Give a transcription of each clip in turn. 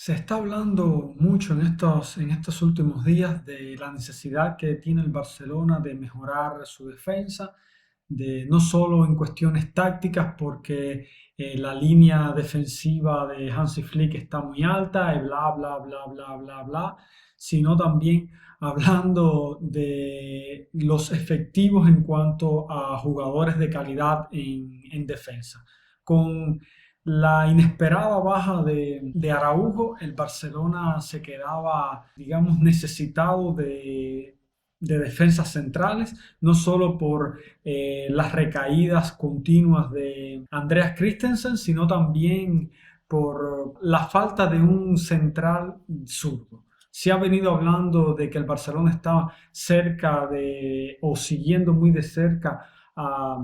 Se está hablando mucho en estos últimos días de la necesidad que tiene el Barcelona de mejorar su defensa, no solo en cuestiones tácticas, porque la línea defensiva de Hansi Flick está muy alta y bla, bla, bla, bla, bla, bla, sino también hablando de los efectivos en cuanto a jugadores de calidad en defensa. Con la inesperada baja de Araujo, el Barcelona se quedaba, digamos, necesitado de defensas centrales, no solo por las recaídas continuas de Andreas Christensen, sino también por la falta de un central zurdo. Se ha venido hablando de que el Barcelona está cerca de, o siguiendo muy de cerca a,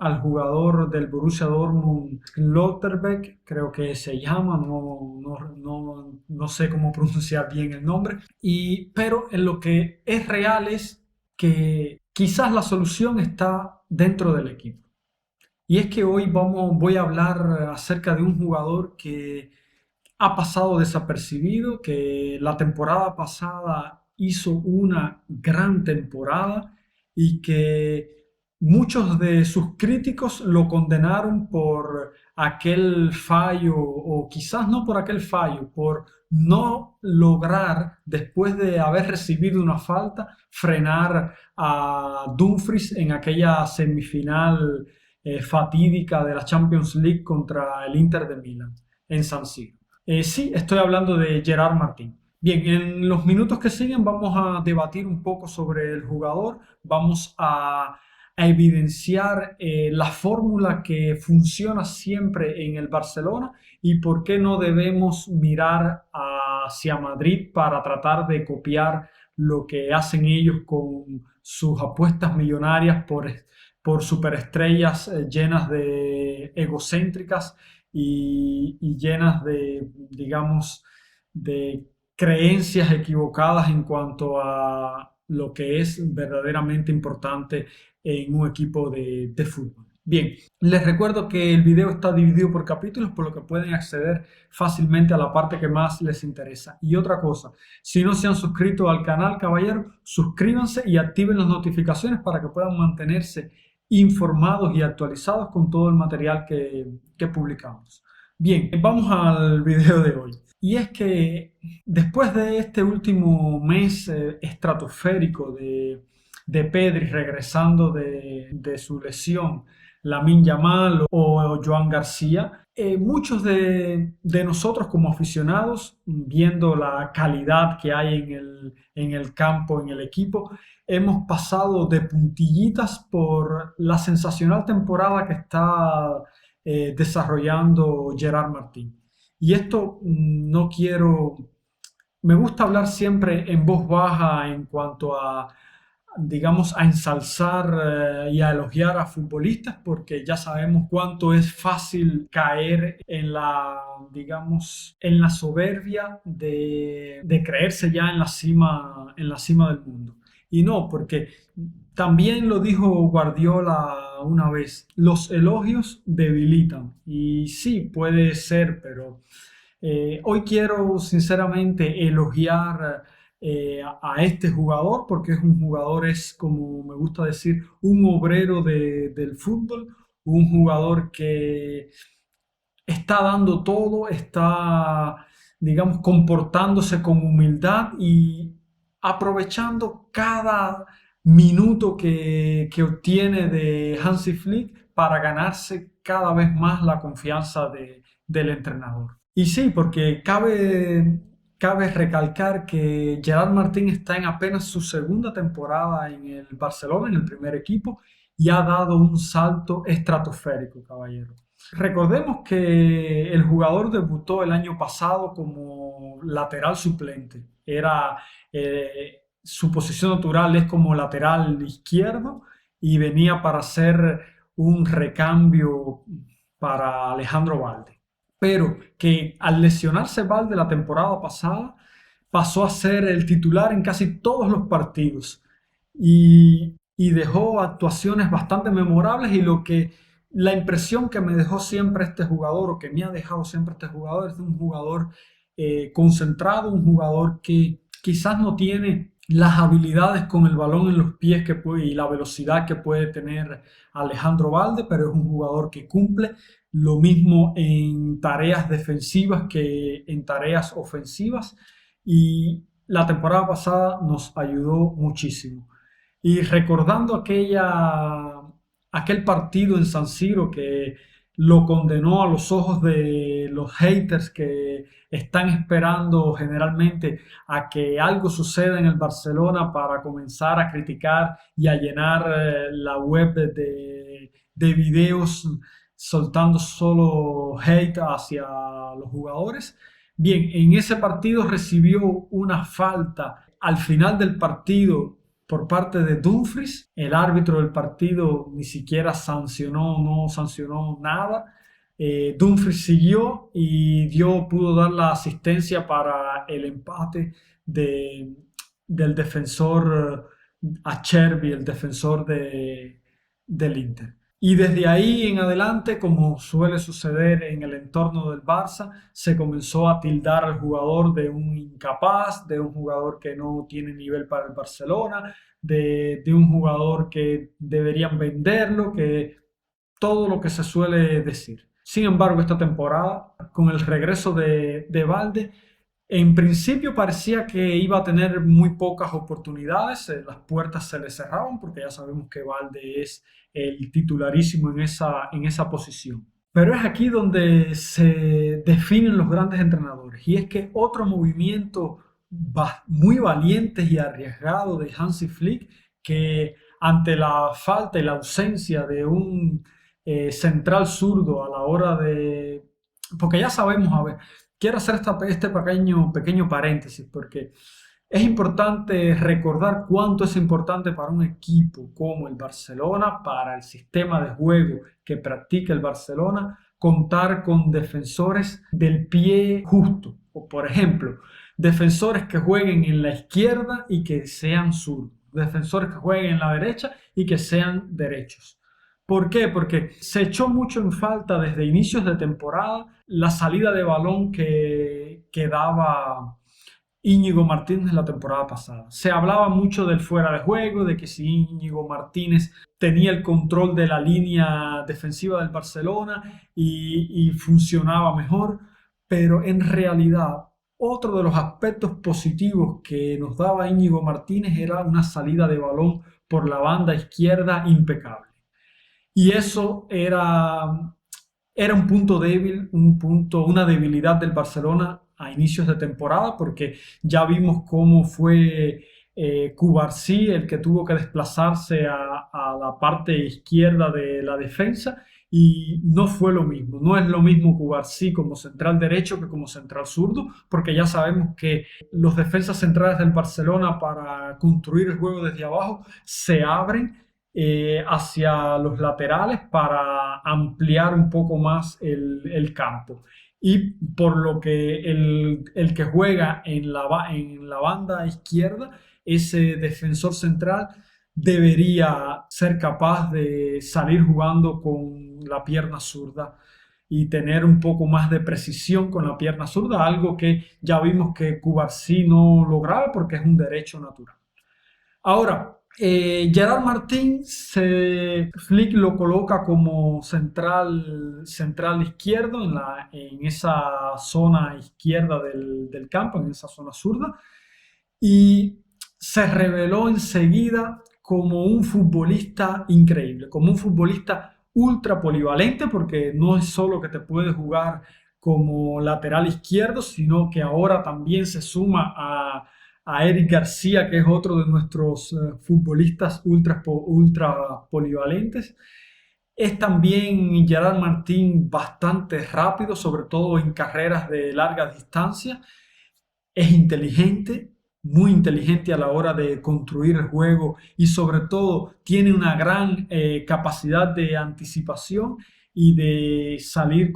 al jugador del Borussia Dortmund, Schlotterbeck, creo que se llama, no sé cómo pronunciar bien el nombre, pero en lo que es real es que quizás la solución está dentro del equipo. Y es que hoy voy a hablar acerca de un jugador que ha pasado desapercibido, que la temporada pasada hizo una gran temporada y que muchos de sus críticos lo condenaron por aquel fallo, o quizás no por aquel fallo, por no lograr, después de haber recibido una falta, frenar a Dumfries en aquella semifinal fatídica de la Champions League contra el Inter de Milán en San Siro. Sí, estoy hablando de Gerard Martín. Bien, en los minutos que siguen vamos a debatir un poco sobre el jugador, vamos a evidenciar la fórmula que funciona siempre en el Barcelona y por qué no debemos mirar hacia Madrid para tratar de copiar lo que hacen ellos con sus apuestas millonarias por superestrellas llenas de egocéntricas y llenas de, digamos, de creencias equivocadas en cuanto a lo que es verdaderamente importante en un equipo de fútbol. Bien, les recuerdo que el video está dividido por capítulos, por lo que pueden acceder fácilmente a la parte que más les interesa. Y otra cosa, si no se han suscrito al canal, caballero, suscríbanse y activen las notificaciones para que puedan mantenerse informados y actualizados con todo el material que publicamos. Bien, vamos al video de hoy. Y es que después de este último mes estratosférico de Pedri regresando de su lesión, Lamine Yamal o Joan García, muchos de nosotros como aficionados, viendo la calidad que hay en el campo, en el equipo, hemos pasado de puntillitas por la sensacional temporada que está desarrollando Gerard Martín. Y esto no quiero, me gusta hablar siempre en voz baja en cuanto a, digamos, a ensalzar y a elogiar a futbolistas, porque ya sabemos cuánto es fácil caer en la, digamos, en la soberbia de creerse ya en la cima del mundo. Y no, porque también lo dijo Guardiola una vez, los elogios debilitan. Y sí, puede ser, pero hoy quiero sinceramente elogiar a este jugador porque es un jugador, es como me gusta decir, un obrero del fútbol, un jugador que está dando todo, está, digamos, comportándose con humildad y aprovechando cada minuto que obtiene de Hansi Flick para ganarse cada vez más la confianza del entrenador. Y sí, porque cabe recalcar que Gerard Martín está en apenas su segunda temporada en el Barcelona, en el primer equipo, y ha dado un salto estratosférico, caballero. Recordemos que el jugador debutó el año pasado como lateral suplente. Su posición natural es como lateral izquierdo y venía para hacer un recambio para Alejandro Valde. Pero que al lesionarse Valde la temporada pasada pasó a ser el titular en casi todos los partidos y dejó actuaciones bastante memorables y la impresión que me dejó siempre este jugador o que me ha dejado siempre este jugador es de un jugador concentrado, un jugador que quizás no tiene las habilidades con el balón en los pies y la velocidad que puede tener Alejandro Balde, pero es un jugador que cumple lo mismo en tareas defensivas que en tareas ofensivas, y la temporada pasada nos ayudó muchísimo. Y recordando aquel partido en San Siro que lo condenó a los ojos de los haters que están esperando generalmente a que algo suceda en el Barcelona para comenzar a criticar y a llenar la web de videos soltando solo hate hacia los jugadores. Bien, en ese partido recibió una falta al final del partido por parte de Dumfries. El árbitro del partido ni siquiera no sancionó nada. Dumfries siguió y pudo dar la asistencia para el empate del defensor Acerbi, el defensor del Inter. Y desde ahí en adelante, como suele suceder en el entorno del Barça, se comenzó a tildar al jugador de un incapaz, de un jugador que no tiene nivel para el Barcelona, de un jugador que deberían venderlo, que todo lo que se suele decir. Sin embargo, esta temporada, con el regreso de Balde, en principio parecía que iba a tener muy pocas oportunidades, las puertas se le cerraban porque ya sabemos que Balde es el titularísimo en esa posición. Pero es aquí donde se definen los grandes entrenadores, y es que otro movimiento muy valiente y arriesgado de Hansi Flick, que ante la falta y la ausencia de un central zurdo a la hora de... Porque ya sabemos, a ver, quiero hacer este pequeño paréntesis porque es importante recordar cuánto es importante para un equipo como el Barcelona, para el sistema de juego que practica el Barcelona, contar con defensores del pie justo. O, por ejemplo, defensores que jueguen en la izquierda y que sean zurdos. Defensores que jueguen en la derecha y que sean derechos. ¿Por qué? Porque se echó mucho en falta desde inicios de temporada la salida de balón que daba Íñigo Martínez la temporada pasada. Se hablaba mucho del fuera de juego, de que si Íñigo Martínez tenía el control de la línea defensiva del Barcelona y funcionaba mejor, pero en realidad otro de los aspectos positivos que nos daba Íñigo Martínez era una salida de balón por la banda izquierda impecable. Y eso era un punto débil, una debilidad del Barcelona a inicios de temporada, porque ya vimos cómo fue Cubarsí el que tuvo que desplazarse a la parte izquierda de la defensa, y no fue lo mismo. No es lo mismo Cubarsí como central derecho que como central zurdo, porque ya sabemos que los defensas centrales del Barcelona, para construir el juego desde abajo, se abren hacia los laterales para ampliar un poco más el campo. Y por lo que el que juega en la banda izquierda, ese defensor central debería ser capaz de salir jugando con la pierna zurda y tener un poco más de precisión con la pierna zurda, algo que ya vimos que Cubarsí no lograba porque es un derecho natural. Ahora, Gerard Martín, Flick lo coloca como central izquierdo en esa zona izquierda del campo, en esa zona zurda, y se reveló enseguida como un futbolista increíble, como un futbolista ultra polivalente, porque no es solo que te puede jugar como lateral izquierdo, sino que ahora también se suma a Eric García, que es otro de nuestros futbolistas ultra polivalentes. Es también Gerard Martín bastante rápido, sobre todo en carreras de larga distancia. Es inteligente, muy inteligente a la hora de construir el juego, y sobre todo tiene una gran capacidad de anticipación y de salir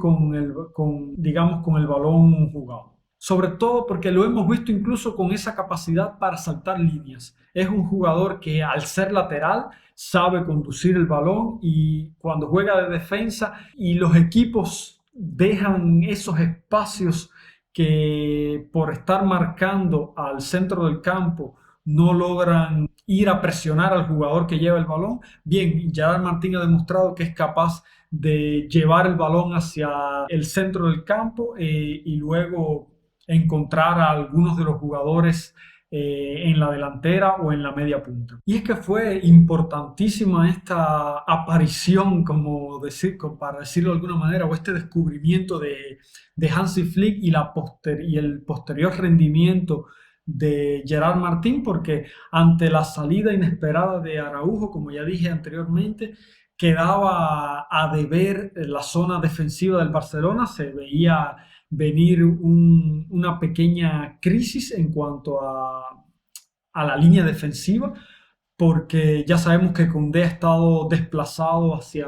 digamos, con el balón jugado. Sobre todo porque lo hemos visto incluso con esa capacidad para saltar líneas. Es un jugador que, al ser lateral, sabe conducir el balón, y cuando juega de defensa y los equipos dejan esos espacios que por estar marcando al centro del campo no logran ir a presionar al jugador que lleva el balón. Bien, Gerard Martín ha demostrado que es capaz de llevar el balón hacia el centro del campo y luego encontrar a algunos de los jugadores en la delantera o en la media punta. Y es que fue importantísima esta aparición, para decirlo de alguna manera, o este descubrimiento de Hansi Flick y el posterior rendimiento de Gerard Martín, porque ante la salida inesperada de Araujo, como ya dije anteriormente, quedaba a deber la zona defensiva del Barcelona. Se veía venir una pequeña crisis en cuanto a la línea defensiva, porque ya sabemos que Koundé ha estado desplazado hacia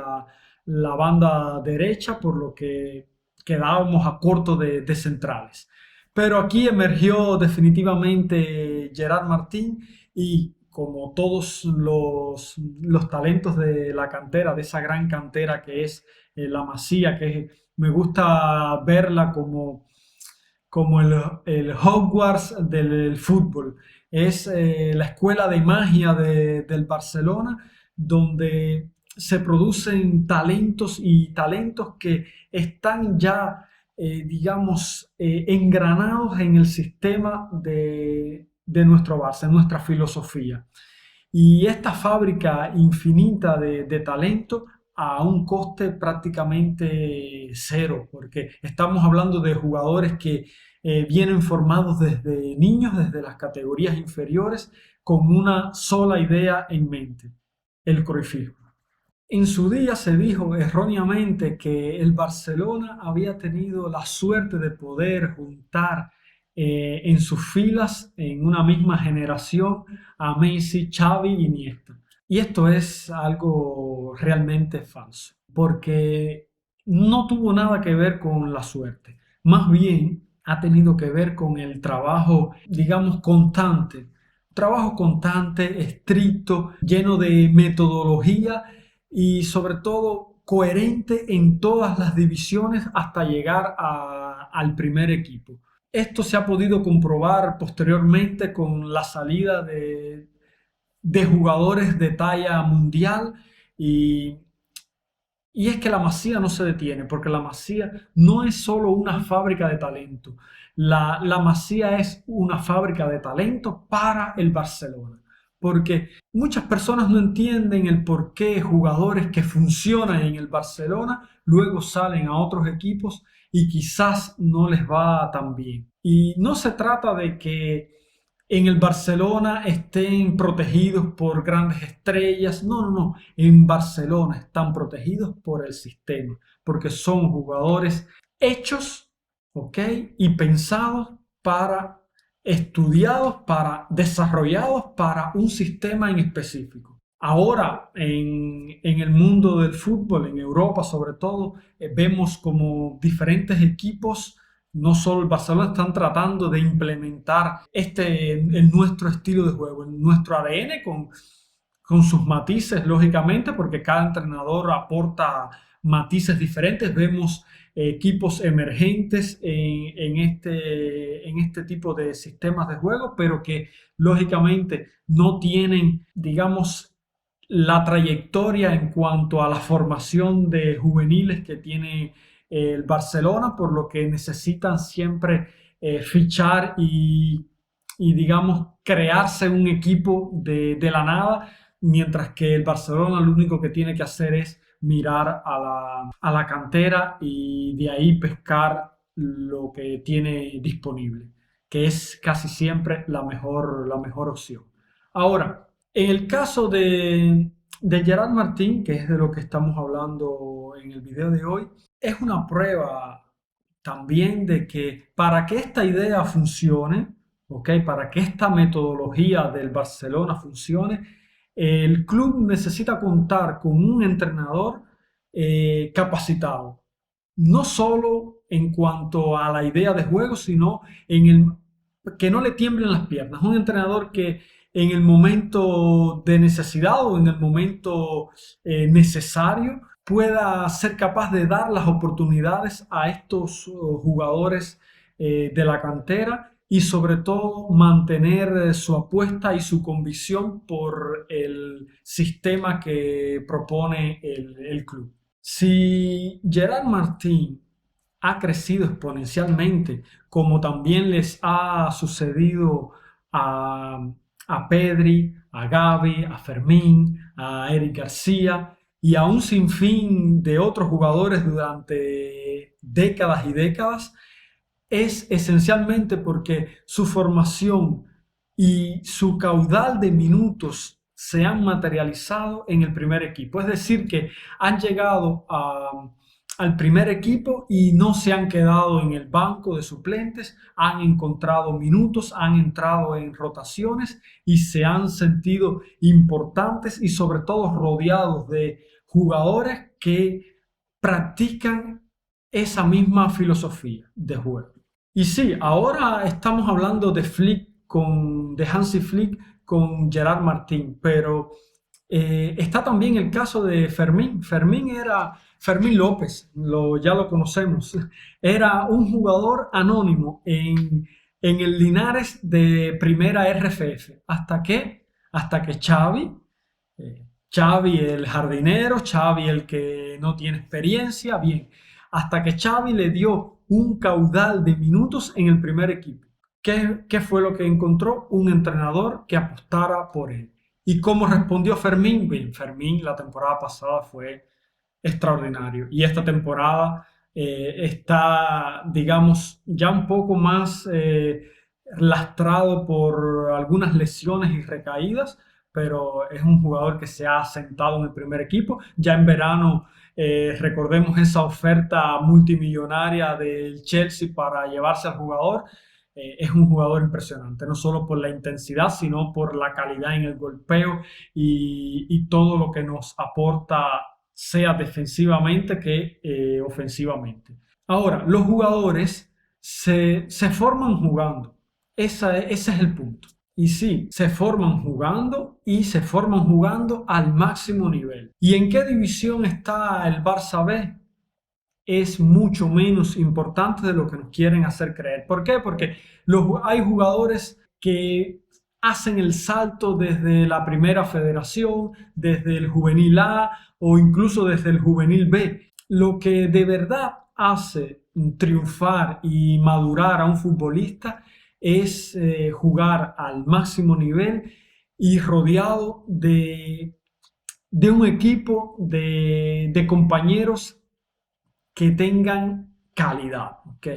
la banda derecha, por lo que quedábamos a corto de centrales. Pero aquí emergió definitivamente Gerard Martín y como todos los talentos de la cantera, de esa gran cantera que es la Masía, que me gusta verla como el Hogwarts del fútbol. Es la escuela de magia del Barcelona, donde se producen talentos y talentos que están ya, digamos, engranados en el sistema de nuestro Barça, en nuestra filosofía. Y esta fábrica infinita de talento a un coste prácticamente cero, porque estamos hablando de jugadores que vienen formados desde niños, desde las categorías inferiores, con una sola idea en mente, el cruyffismo. En su día se dijo erróneamente que el Barcelona había tenido la suerte de poder juntar en sus filas, en una misma generación, a Messi, Xavi y Iniesta. Y esto es algo realmente falso, porque no tuvo nada que ver con la suerte. Más bien ha tenido que ver con el trabajo, digamos, constante. Trabajo constante, estricto, lleno de metodología y sobre todo coherente en todas las divisiones hasta llegar al primer equipo. Esto se ha podido comprobar posteriormente con la salida de jugadores de talla mundial y, y es que la Masía no se detiene, porque la Masía no es solo una fábrica de talento. La Masía es una fábrica de talento para el Barcelona. Porque muchas personas no entienden el por qué jugadores que funcionan en el Barcelona luego salen a otros equipos y quizás no les va tan bien. Y no se trata de que en el Barcelona estén protegidos por grandes estrellas. No, no, no. En Barcelona están protegidos por el sistema, porque son jugadores hechos, ¿ok? Y pensados para, estudiados para, desarrollados para un sistema en específico. Ahora, en el mundo del fútbol, en Europa sobre todo, vemos como diferentes equipos, no solo el Barcelona, están tratando de implementar en nuestro estilo de juego, en nuestro ADN, con sus matices, lógicamente, porque cada entrenador aporta matices diferentes. Vemos equipos emergentes en este tipo de sistemas de juego, pero que lógicamente no tienen, digamos, la trayectoria en cuanto a la formación de juveniles que tiene el Barcelona, por lo que necesitan siempre fichar digamos, crearse un equipo de la nada, mientras que el Barcelona lo único que tiene que hacer es mirar a la cantera y de ahí pescar lo que tiene disponible, que es casi siempre la mejor opción. Ahora, en el caso de Gerard Martín, que es de lo que estamos hablando en el video de hoy, es una prueba también de que para que esta idea funcione, ¿ok? Para que esta metodología del Barcelona funcione, el club necesita contar con un entrenador capacitado, no solo en cuanto a la idea de juego, sino que no le tiemblen las piernas. Un entrenador que en el momento de necesidad o en el momento necesario pueda ser capaz de dar las oportunidades a estos jugadores de la cantera y sobre todo mantener su apuesta y su convicción por el sistema que propone el club. Si Gerard Martín ha crecido exponencialmente, como también les ha sucedido a, a Pedri, a Gavi, a Fermín, a Eric García y a un sinfín de otros jugadores durante décadas y décadas, es esencialmente porque su formación y su caudal de minutos se han materializado en el primer equipo. Es decir, que han llegado al primer equipo y no se han quedado en el banco de suplentes, han encontrado minutos, han entrado en rotaciones y se han sentido importantes y sobre todo rodeados de jugadores que practican esa misma filosofía de juego. Y sí, ahora estamos hablando de de Hansi Flick con Gerard Martín, pero está también el caso de Fermín. Fermín López, ya lo conocemos. Era un jugador anónimo en el Linares de primera RFF. Hasta que Xavi el jardinero, Xavi el que no tiene experiencia, bien, hasta que Xavi le dio un caudal de minutos en el primer equipo. ¿Qué fue lo que encontró? Un entrenador que apostara por él. ¿Y cómo respondió Fermín? Bien, Fermín la temporada pasada fue extraordinario y esta temporada está, digamos, ya un poco más lastrado por algunas lesiones y recaídas, pero es un jugador que se ha sentado en el primer equipo. Ya en verano, recordemos esa oferta multimillonaria del Chelsea para llevarse al jugador. Es un jugador impresionante, no solo por la intensidad, sino por la calidad en el golpeo y todo lo que nos aporta, sea defensivamente que ofensivamente. Ahora, los jugadores se forman jugando. Ese es el punto. Y sí, se forman jugando y se forman jugando al máximo nivel. ¿Y en qué división está el Barça B? Es mucho menos importante de lo que nos quieren hacer creer. ¿Por qué? Porque hay jugadores que hacen el salto desde la primera federación, desde el juvenil A o incluso desde el juvenil B. Lo que de verdad hace triunfar y madurar a un futbolista es jugar al máximo nivel y rodeado de un equipo de compañeros que tengan calidad, ¿ok?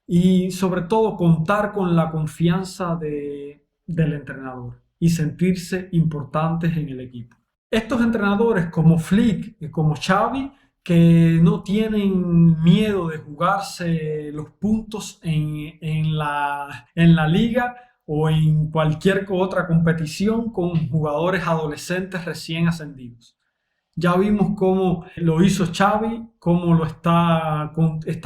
Y sobre todo contar con la confianza del entrenador y sentirse importantes en el equipo. Estos entrenadores como Flick y como Xavi, que no tienen miedo de jugarse los puntos en la liga o en cualquier otra competición con jugadores adolescentes recién ascendidos. Ya vimos cómo lo hizo Xavi, cómo está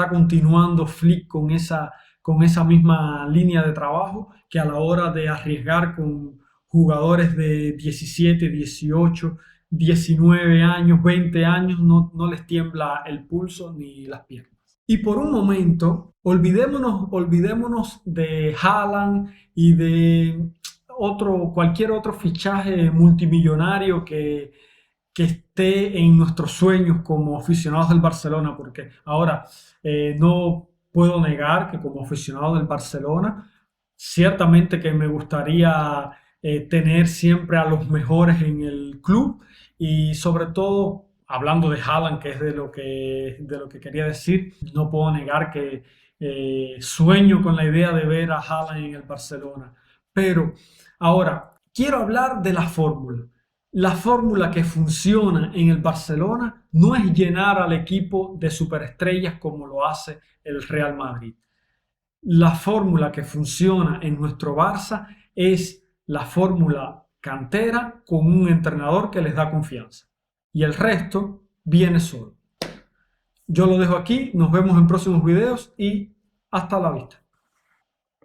continuando Flick con esa misma línea de trabajo, que a la hora de arriesgar con jugadores de 17, 18, 19 años, 20 años, no les tiembla el pulso ni las piernas. Y por un momento, olvidémonos de Haaland y de cualquier otro fichaje multimillonario que esté en nuestros sueños como aficionados del Barcelona, porque ahora no puedo negar que como aficionado del Barcelona, ciertamente que me gustaría tener siempre a los mejores en el club y sobre todo, hablando de Haaland, que es de lo que quería decir, no puedo negar que sueño con la idea de ver a Haaland en el Barcelona. Pero ahora, quiero hablar de la fórmula. La fórmula que funciona en el Barcelona no es llenar al equipo de superestrellas como lo hace el Real Madrid. La fórmula que funciona en nuestro Barça es la fórmula cantera con un entrenador que les da confianza. Y el resto viene solo. Yo lo dejo aquí, nos vemos en próximos videos y hasta la vista.